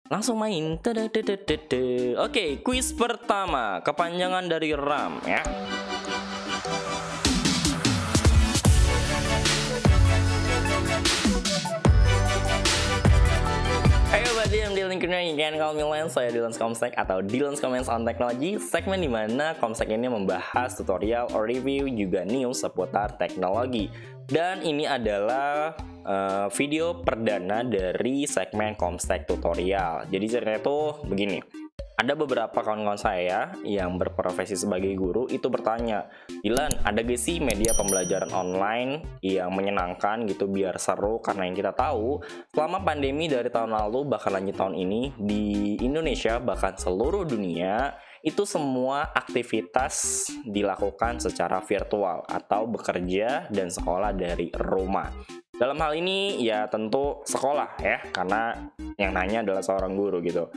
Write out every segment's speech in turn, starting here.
Langsung main. Tadadadadada. Oke, kuis pertama, kepanjangan dari RAM ya. Ayo berarti yang Dylan Kurniawan, call me Lens, saya Dylan Comstek atau Dylan Comments on Technology, segmen dimana Comstek ini membahas tutorial, review, juga news seputar teknologi. Dan ini adalah video perdana dari segmen Comstek tutorial. Jadi ceritanya tuh begini. Ada beberapa kawan-kawan saya yang berprofesi sebagai guru itu bertanya, Dylan, ada gak sih media pembelajaran online yang menyenangkan gitu biar seru? Karena yang kita tahu, selama pandemi dari tahun lalu bahkan lanjut tahun ini di Indonesia bahkan seluruh dunia itu semua aktivitas dilakukan secara virtual atau bekerja dan sekolah dari rumah. Dalam hal ini ya tentu sekolah ya, karena yang nanya adalah seorang guru gitu.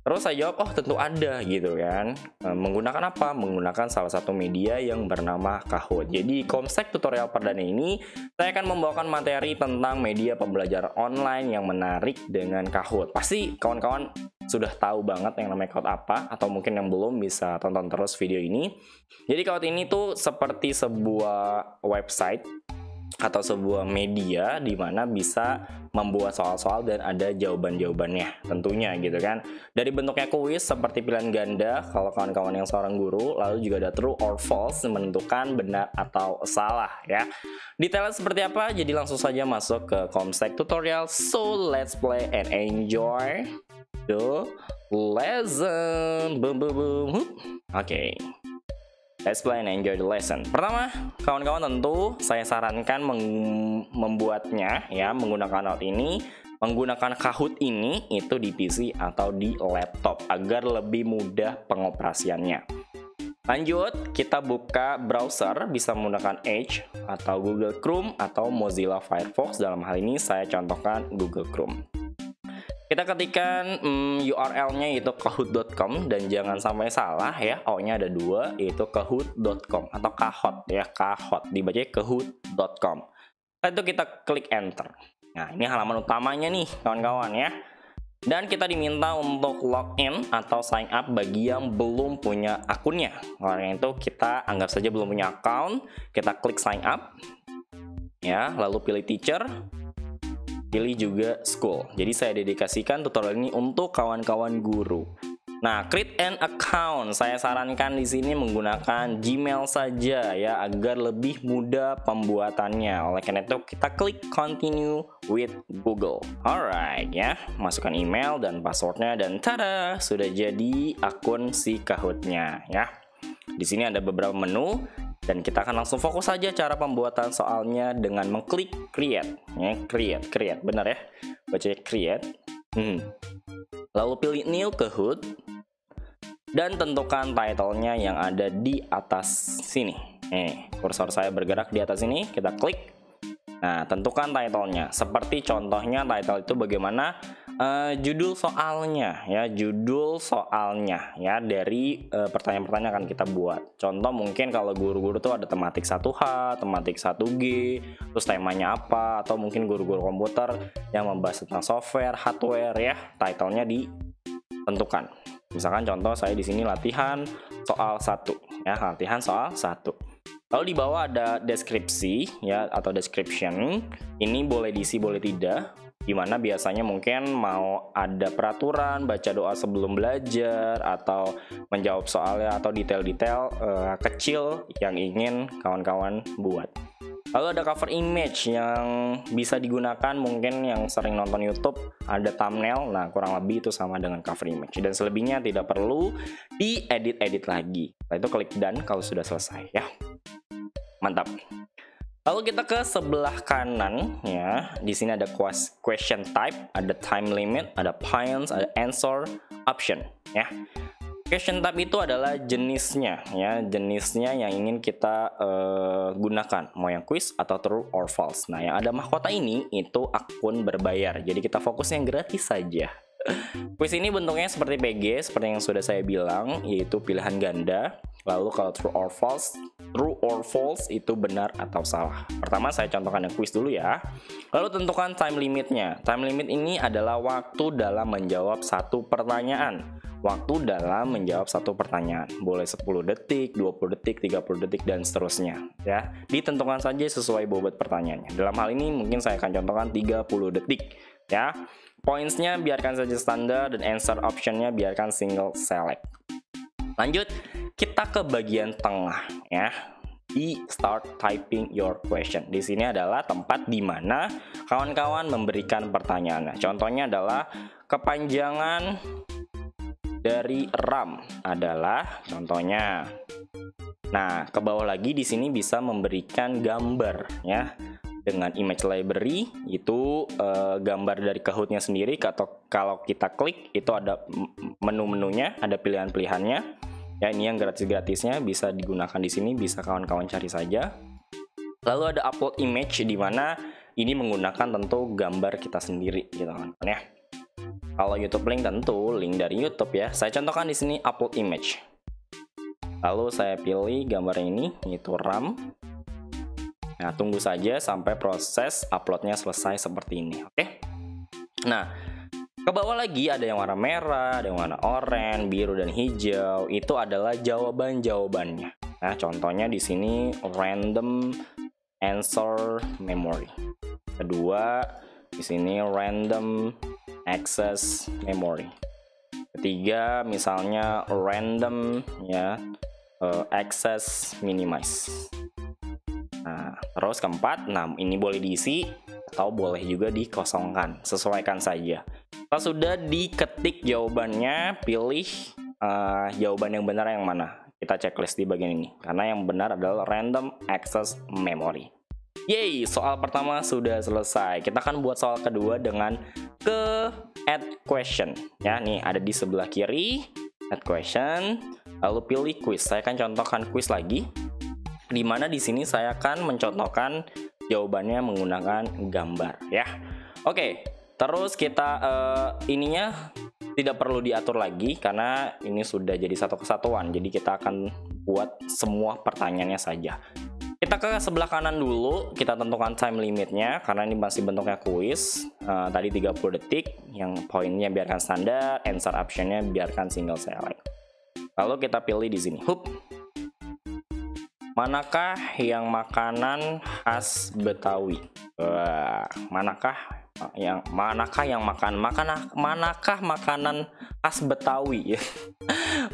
Terus saya jawab, oh tentu ada gitu kan. Menggunakan apa? Menggunakan salah satu media yang bernama Kahoot. Jadi Comstek tutorial perdana ini saya akan membawakan materi tentang media pembelajaran online yang menarik dengan Kahoot. Pasti kawan-kawan sudah tahu banget yang namanya Kahoot apa, atau mungkin yang belum bisa tonton terus video ini. Jadi Kahoot ini tuh seperti sebuah website atau sebuah media di mana bisa membuat soal-soal dan ada jawaban-jawabannya tentunya gitu kan. Dari bentuknya kuis seperti pilihan ganda kalau kawan-kawan yang seorang guru, lalu juga ada true or false menentukan benar atau salah ya. Detailnya seperti apa? Jadi langsung saja masuk ke Comstek tutorial. So let's play and enjoy the lesson. Boom boom boom. Oke. Let's play and enjoy the lesson. Pertama, kawan-kawan tentu saya sarankan membuatnya ya menggunakan Kahoot ini itu di PC atau di laptop agar lebih mudah pengoperasiannya. Lanjut, kita buka browser, bisa menggunakan Edge atau Google Chrome atau Mozilla Firefox. Dalam hal ini saya contohkan Google Chrome. Kita ketikkan URL-nya yaitu kahoot.com dan jangan sampai salah ya, O-nya ada 2 yaitu kahoot.com atau Kahoot ya, Kahoot dibacanya kahoot.com. Lalu kita klik enter. Nah, ini halaman utamanya nih kawan-kawan ya. Dan kita diminta untuk login atau sign up bagi yang belum punya akunnya. Karena itu kita anggap saja belum punya account, kita klik sign up ya, lalu pilih teacher. Pilih juga school. Jadi saya dedikasikan tutorial ini untuk kawan-kawan guru. Nah, create an account. Saya sarankan di sini menggunakan Gmail saja ya agar lebih mudah pembuatannya. Oleh karena itu kita klik continue with Google. Alright ya, masukkan email dan passwordnya dan tada, sudah jadi akun si Kahoot-nya ya. Di sini ada beberapa menu. Dan kita akan langsung fokus saja cara pembuatan soalnya dengan mengklik create ya, create, benar ya, bacanya create. Lalu pilih new Kahoot dan tentukan title-nya yang ada di atas sini. Kursor saya bergerak di atas ini, kita klik. Nah, tentukan title-nya. Seperti contohnya title itu bagaimana judul soalnya ya, dari pertanyaan-pertanyaan akan kita buat. Contoh mungkin kalau guru-guru tuh ada tematik 1H, tematik 1G, terus temanya apa, atau mungkin guru-guru komputer yang membahas tentang software, hardware ya, title-nya ditentukan. Misalkan contoh saya di sini latihan soal 1 ya, latihan soal 1. Lalu di bawah ada deskripsi ya atau description. Ini boleh diisi boleh tidak. Gimana biasanya mungkin mau ada peraturan, baca doa sebelum belajar, atau menjawab soalnya, atau detail-detail kecil yang ingin kawan-kawan buat. Lalu ada cover image yang bisa digunakan, mungkin yang sering nonton YouTube ada thumbnail, nah kurang lebih itu sama dengan cover image. Dan selebihnya tidak perlu diedit-edit lagi. Setelah itu klik done kalau sudah selesai ya. Mantap. Lalu kita ke sebelah kanan ya. Di sini ada question type, ada time limit, ada points, ada answer, option ya. Question type itu adalah jenisnya ya, jenisnya yang ingin kita gunakan, mau yang quiz atau true or false. Nah, yang ada mahkota ini itu akun berbayar. Jadi kita fokus yang gratis saja. Quiz ini bentuknya seperti PG, seperti yang sudah saya bilang, yaitu pilihan ganda. Lalu kalau true or false true or false itu benar atau salah. Pertama saya contohkan yang quiz dulu ya. Lalu tentukan time limitnya. Time limit ini adalah waktu dalam menjawab satu pertanyaan. Waktu dalam menjawab satu pertanyaan. Boleh 10 detik, 20 detik, 30 detik, dan seterusnya. Ya, ditentukan saja sesuai bobot pertanyaannya. Dalam hal ini mungkin saya akan contohkan 30 detik. Ya, pointsnya biarkan saja standar dan answer optionnya biarkan single select. Lanjut, kita ke bagian tengah ya. Di start typing your question. Di sini adalah tempat di mana kawan-kawan memberikan pertanyaannya. Contohnya adalah kepanjangan dari RAM adalah contohnya. Nah, ke bawah lagi di sini bisa memberikan gambar ya. Dengan image library itu gambar dari Kahoot-nya sendiri, atau kalau kita klik itu ada menu-menunya, ada pilihan-pilihannya. Ya, ini yang gratis-gratisnya bisa digunakan di sini, bisa kawan-kawan cari saja. Lalu ada upload image di mana ini menggunakan tentu gambar kita sendiri gitu kan ya. Kalau YouTube link tentu link dari YouTube ya. Saya contohkan di sini upload image. Lalu saya pilih gambar ini, yaitu RAM. Nah, tunggu saja sampai proses uploadnya selesai seperti ini, oke? Nah, ke bawah lagi ada yang warna merah, ada yang warna oranye, biru, dan hijau. Itu adalah jawaban-jawabannya. Nah, contohnya di sini random answer memory. Kedua, di sini random access memory. Ketiga, misalnya random ya access minimize. Nah, terus keempat, nah ini boleh diisi atau boleh juga dikosongkan, sesuaikan saja. Kalau sudah diketik jawabannya, pilih jawaban yang benar yang mana. Kita checklist di bagian ini, karena yang benar adalah random access memory. Yeay, soal pertama sudah selesai. Kita akan buat soal kedua dengan ke add question. Ya, nih ada di sebelah kiri, add question, lalu pilih quiz. Saya akan contohkan quiz lagi, di mana di sini saya akan mencontohkan jawabannya menggunakan gambar ya. Oke, terus kita ininya tidak perlu diatur lagi karena ini sudah jadi satu kesatuan. Jadi kita akan buat semua pertanyaannya saja. Kita ke sebelah kanan dulu, kita tentukan time limitnya karena ini masih bentuknya quiz. Tadi 30 detik, yang poinnya biarkan standar, answer optionnya biarkan single select. Lalu kita pilih di sini. Manakah yang makanan khas Betawi? Manakah yang manakah makanan khas Betawi?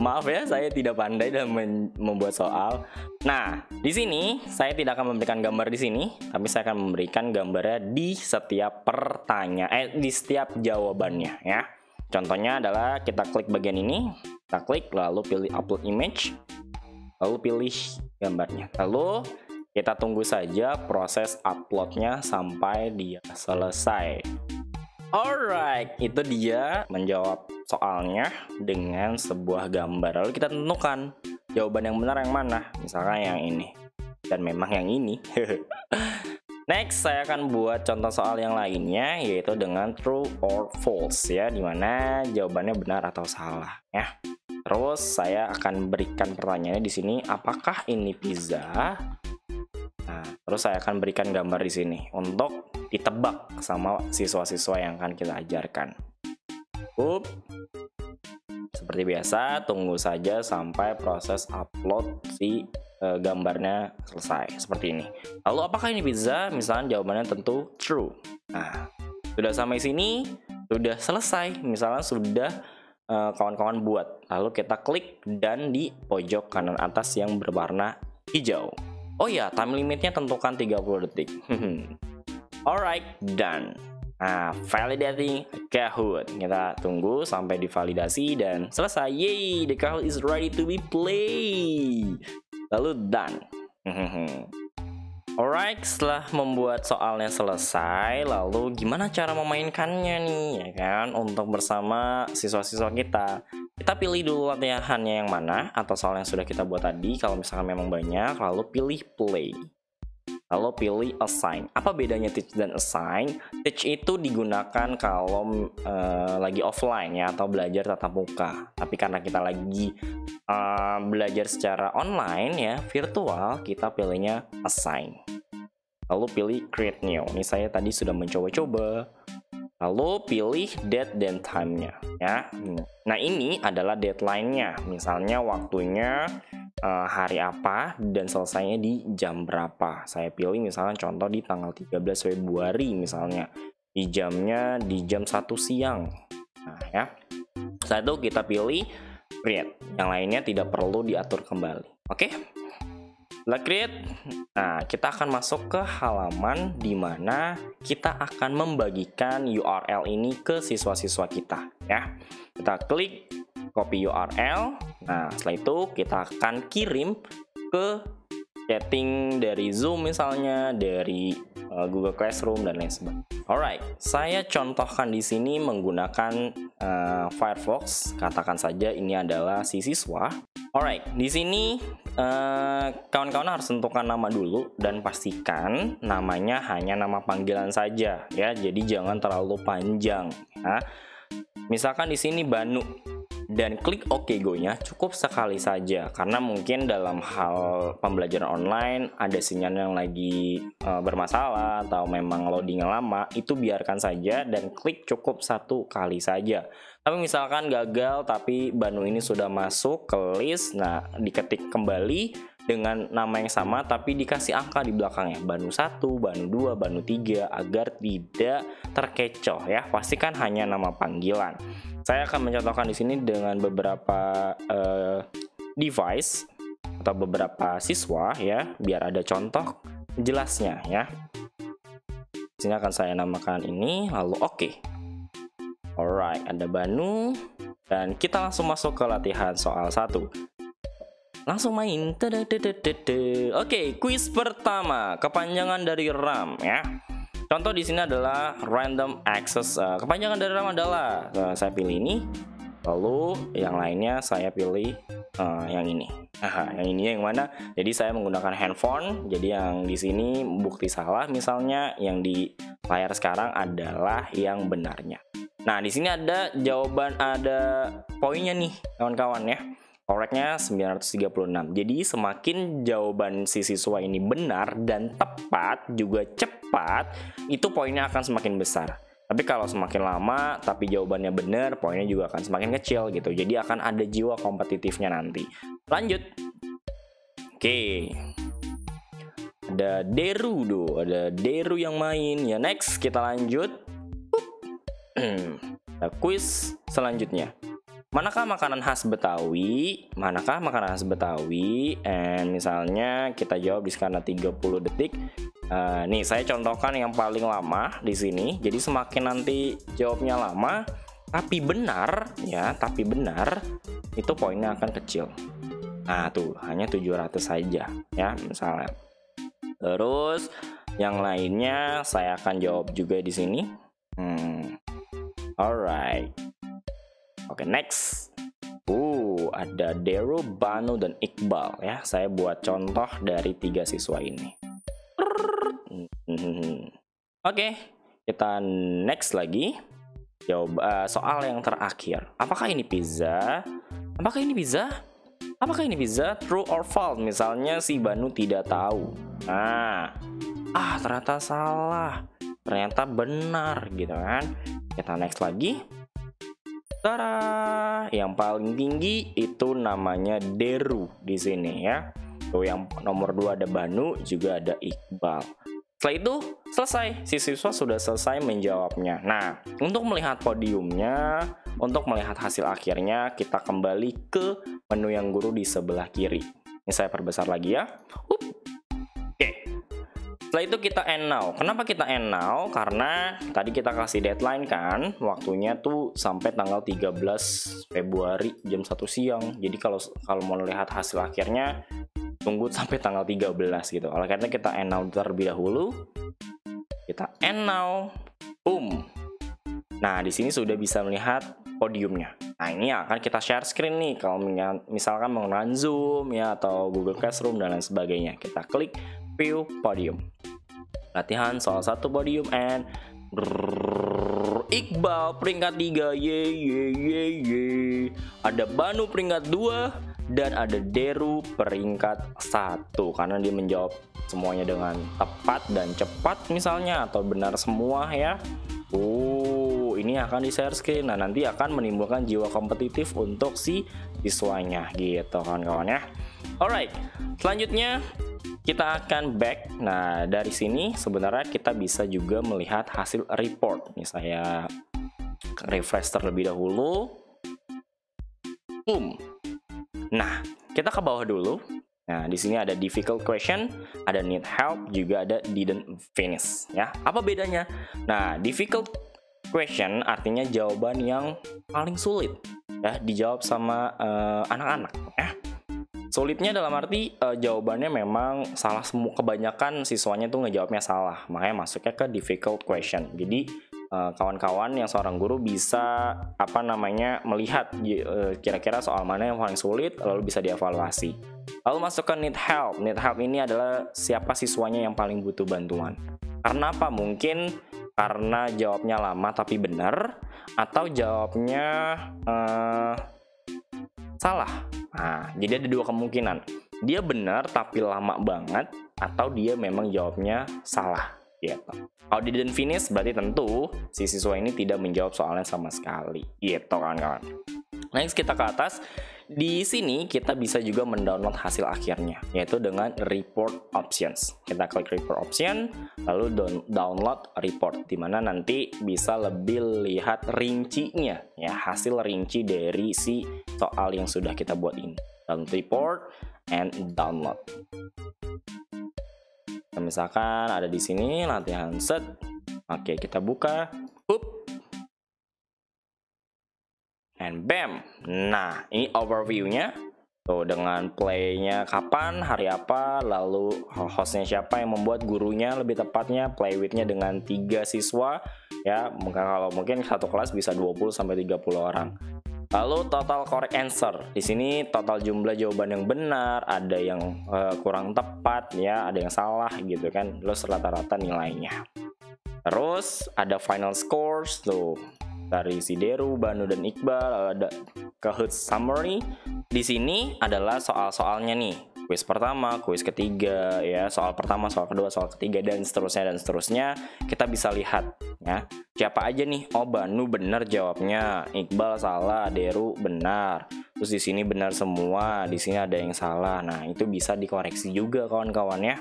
Maaf ya, saya tidak pandai dalam membuat soal. Nah, di sini saya tidak akan memberikan gambar di sini, tapi saya akan memberikan gambarnya di setiap pertanyaan, di setiap jawabannya ya. Contohnya adalah kita klik bagian ini, kita klik lalu pilih upload image, lalu pilih gambarnya. Lalu kita tunggu saja proses uploadnya sampai dia selesai. Alright, itu dia menjawab soalnya dengan sebuah gambar. Lalu kita tentukan jawaban yang benar yang mana. Misalkan yang ini. Dan memang yang ini. Next, saya akan buat contoh soal yang lainnya, yaitu dengan true or false ya, dimana jawabannya benar atau salah ya. Terus saya akan berikan pertanyaannya di sini, apakah ini pizza? Nah, terus saya akan berikan gambar di sini untuk ditebak sama siswa-siswa yang akan kita ajarkan. Seperti biasa, tunggu saja sampai proses upload si gambarnya selesai seperti ini. Lalu apakah ini pizza? Misalnya jawabannya tentu true. Nah, sudah sampai sini, sudah selesai. Misalnya sudah kawan-kawan buat. Lalu kita klik dan di pojok kanan atas yang berwarna hijau. Oh ya, time limitnya tentukan 30 detik. Alright, done. Nah, validating Kahoot. Kita tunggu sampai divalidasi dan selesai. Yay, the Kahoot is ready to be played. Lalu done. Alright, setelah membuat soalnya selesai, lalu gimana cara memainkannya nih, ya kan? Untuk bersama siswa-siswa kita. Kita pilih dulu latihannya yang mana, atau soal yang sudah kita buat tadi, kalau misalkan memang banyak, lalu pilih play. lalu pilih assign. Apa bedanya teach dan assign? Teach itu digunakan kalau lagi offline ya, atau belajar tatap muka. Tapi karena kita lagi belajar secara online ya, virtual, kita pilihnya assign. Lalu pilih create new. Ini saya tadi sudah mencoba-coba. Lalu pilih date dan time-nya ya. Nah, ini adalah deadline-nya. Misalnya waktunya hari apa dan selesainya di jam berapa. Saya pilih misalnya contoh di tanggal 13 Februari misalnya. Di jamnya di jam 1 siang. Nah, ya. Setelah itu kita pilih create. Yang lainnya tidak perlu diatur kembali. Oke? Setelah create, nah kita akan masuk ke halaman di mana kita akan membagikan URL ini ke siswa-siswa kita ya. Kita klik copy URL. Nah, setelah itu kita akan kirim ke chatting dari Zoom misalnya, dari Google Classroom dan lain sebagainya. Alright, saya contohkan di sini menggunakan Firefox. Katakan saja ini adalah si siswa. Alright, di sini kawan-kawan harus tentukan nama dulu dan pastikan namanya hanya nama panggilan saja ya. Jadi jangan terlalu panjang. Nah, misalkan di sini Banu dan klik OK Go-nya cukup sekali saja karena mungkin dalam hal pembelajaran online ada sinyal yang lagi bermasalah atau memang loadingnya lama, itu biarkan saja dan klik cukup satu kali saja. Tapi misalkan gagal tapi Banu ini sudah masuk ke list, nah diketik kembali dengan nama yang sama tapi dikasih angka di belakangnya, Banu 1, Banu 2, Banu 3 agar tidak terkecoh ya. Pastikan hanya nama panggilan. Saya akan mencontohkan di sini dengan beberapa device atau beberapa siswa ya, biar ada contoh jelasnya ya. Di sini akan saya namakan ini, lalu oke. Alright, ada Banu dan kita langsung masuk ke latihan soal 1. Langsung main. Oke, kuis pertama, kepanjangan dari RAM ya. Contoh di sini adalah random access. Kepanjangan dari RAM adalah saya pilih ini, lalu yang lainnya saya pilih yang ini. Yang ini yang mana? Jadi saya menggunakan handphone. Jadi yang di sini bukti salah, misalnya yang di layar sekarang adalah yang benarnya. Nah, di sini ada jawaban, ada poinnya nih, kawan-kawan ya. Koreknya 936. Jadi semakin jawaban si siswa ini benar dan tepat juga cepat, itu poinnya akan semakin besar. Tapi kalau semakin lama tapi jawabannya benar, poinnya juga akan semakin kecil gitu. Jadi akan ada jiwa kompetitifnya nanti. Lanjut. Oke. Ada Deru ada Deru yang main. Ya, next kita lanjut. Nah, kuis selanjutnya. Manakah makanan khas Betawi? Manakah makanan khas Betawi? And misalnya kita jawab di skala 30 detik. Nih saya contohkan yang paling lama di sini. Jadi semakin nanti jawabnya lama, tapi benar ya, tapi benar, itu poinnya akan kecil. Nah tuh hanya 700 saja ya misalnya. Terus yang lainnya saya akan jawab juga di sini. Alright. Oke, next. Ada Deru, Banu, dan Iqbal ya. Saya buat contoh dari 3 siswa ini. Oke, kita next lagi. Jawab soal yang terakhir. Apakah ini pizza? Apakah ini pizza? Apakah ini pizza? True or false? Misalnya si Banu tidak tahu. Nah, ternyata salah. Ternyata benar gitu kan. Kita next lagi. Tara, yang paling tinggi itu namanya Deru di sini ya. Tuh yang nomor 2 ada Banu, juga ada Iqbal. Setelah itu selesai, si siswa sudah selesai menjawabnya. Nah, untuk melihat podiumnya, untuk melihat hasil akhirnya, kita kembali ke menu yang guru di sebelah kiri. Ini saya perbesar lagi ya. Setelah itu kita end now. Kenapa kita end now? Karena tadi kita kasih deadline kan, waktunya tuh sampai tanggal 13 Februari jam 1 siang. Jadi kalau mau lihat hasil akhirnya tunggu sampai tanggal 13 gitu. Oleh karena kita end now terlebih dahulu. Kita end now. Boom. Nah, di sini sudah bisa melihat podiumnya. Nah, ini akan kita share screen nih kalau misalkan menggunakan Zoom ya atau Google Classroom dan lain sebagainya. Kita klik view podium. Latihan soal 1 podium and Iqbal peringkat 3, ye. Ada Banu peringkat 2 dan ada Deru peringkat 1 karena dia menjawab semuanya dengan tepat dan cepat misalnya, atau benar semua ya. Ini akan di share screen. Nah, nanti akan menimbulkan jiwa kompetitif untuk si siswanya gitu kawan-kawan ya. Alright, selanjutnya kita akan back. Nah, dari sini sebenarnya kita bisa juga melihat hasil report. Ini saya refresh terlebih dahulu. Boom. Nah, kita ke bawah dulu. Nah, di sini ada difficult question, ada need help, juga ada didn't finish. Ya, apa bedanya? Nah, difficult question artinya jawaban yang paling sulit. Ya, dijawab sama anak-anak. Ya. Sulitnya dalam arti jawabannya memang salah semua, kebanyakan siswanya tuh ngejawabnya salah, makanya masuknya ke difficult question. Jadi kawan-kawan yang seorang guru bisa melihat kira-kira soal mana yang paling sulit, lalu bisa dievaluasi. Lalu masuk ke need help. Need help ini adalah siapa siswanya yang paling butuh bantuan. Karena apa? Mungkin karena jawabnya lama tapi benar, atau jawabnya salah. Nah, jadi ada dua kemungkinan. Dia benar tapi lama banget, atau dia memang jawabnya salah gitu. Kalau didn't finish berarti tentu si siswa ini tidak menjawab soalnya sama sekali gitu kawan-kawan. Next kita ke atas. Di sini kita bisa juga mendownload hasil akhirnya, yaitu dengan report options. Kita klik report option, lalu download report, dimana nanti bisa lebih lihat rincinya, ya, hasil rinci dari si soal yang sudah kita buat ini. Download report and download. Nah, misalkan ada di sini latihan set. Oke, kita buka. And bam. Nah, ini overview-nya. Tuh, dengan play-nya kapan, hari apa, lalu hostnya siapa yang membuat, gurunya lebih tepatnya, play with-nya dengan 3 siswa. Ya, kalau mungkin satu kelas bisa 20 sampai 30 orang. Lalu total correct answer. Di sini total jumlah jawaban yang benar, ada yang kurang tepat ya, ada yang salah gitu kan. Terus rata-rata nilainya. Terus ada final scores tuh. Dari si Deru, Banu, dan Iqbal. Ada Kahoot summary. Di sini adalah soal-soalnya nih. Kuis pertama, kuis ketiga, ya, soal pertama, soal kedua, soal ketiga, dan seterusnya. Kita bisa lihat ya, siapa aja nih. Oh, Banu benar jawabnya, Iqbal salah, Deru benar. Terus di sini benar semua, di sini ada yang salah. Nah, itu bisa dikoreksi juga kawan-kawan ya.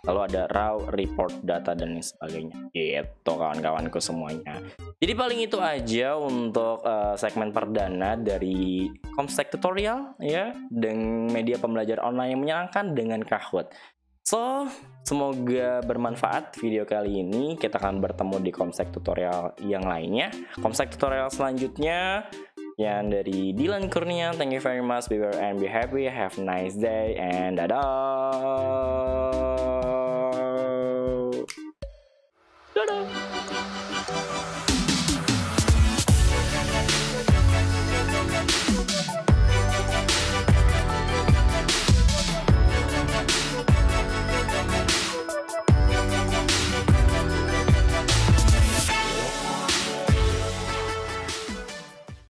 Lalu ada raw, report, data, dan lain sebagainya. Gitu kawan-kawanku semuanya. Jadi paling itu aja untuk segmen perdana dari Comstack Tutorial ya, dengan media pembelajaran online yang menyenangkan dengan Kahoot. So, semoga bermanfaat video kali ini. Kita akan bertemu di Comstack Tutorial yang lainnya. Comstack Tutorial selanjutnya yang dari Dylan Kurnia. Thank you very much. Be well and be happy. Have a nice day and dadah.